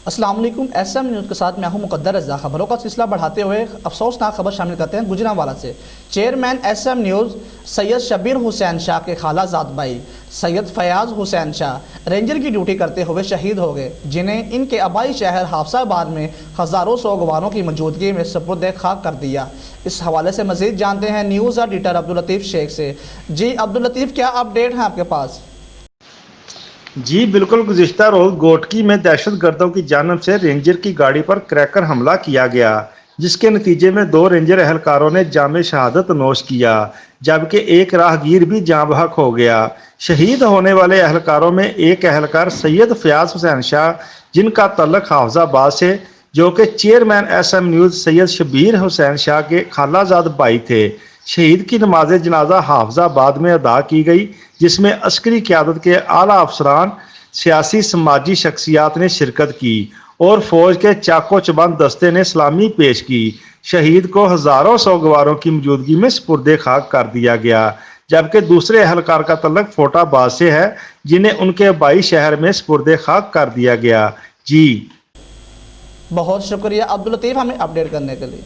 السلام علیکم، S M news کے ساتھ میں ہوں مقدر رضا۔ خبروں کا سلسلہ بڑھاتے ہوئے افسوسناک خبر شامل کرتے ہیں گجرانوالہ سے۔ چیئرمین ایس ایم نیوز سید شبیر حسین شاہ کے خالہ زاد بھائی سید فیاض حسین شاہ رینجر کی ڈیوٹی کرتے ہوئے شہید ہو گئے، جنہیں ان کے آبائی شہر حافظ آباد میں ہزاروں سوگواروں کی موجودگی میں سپرد خاک کر دیا۔ اس حوالے سے مزید جانتے ہیں نیوز ایڈیٹر عبداللطیف شیخ سے۔ جی عبداللطیف، کیا اپڈیٹ ہیں آپ کے پاس؟ جی بالکل، گزشتہ روز گوٹکی میں دہشت گردوں کی جانب سے رینجر کی گاڑی پر کریکر حملہ کیا گیا، جس کے نتیجے میں 2 رینجر اہلکاروں نے جام شہادت نوش کیا، جبکہ ایک راہگیر بھی جاں بحق ہو گیا۔ شہید ہونے والے اہلکاروں میں ایک اہلکار سید فیاض حسین شاہ، جن کا تعلق حافظ آباد سے، جو کہ چیئرمین ایس ایم نیوز سید شبیر حسین شاہ کے خالہ زاد بھائی تھے۔ شہید کی نماز جنازہ حافظ آباد میں ادا کی گئی، جس میں عسکری قیادت کے اعلیٰ افسران، سیاسی سماجی شخصیات نے شرکت کی اور فوج کے چاق و چبند دستے نے سلامی پیش کی۔ شہید کو ہزاروں سوگواروں کی موجودگی میں سپرد خاک کر دیا گیا، جبکہ دوسرے اہلکار کا تعلق فوٹا آباد سے ہے، جنہیں ان کے آبائی شہر میں سپرد خاک کر دیا گیا۔ جی بہت شکریہ عبداللطیف ہمیں اپڈیٹ کرنے کے لیے۔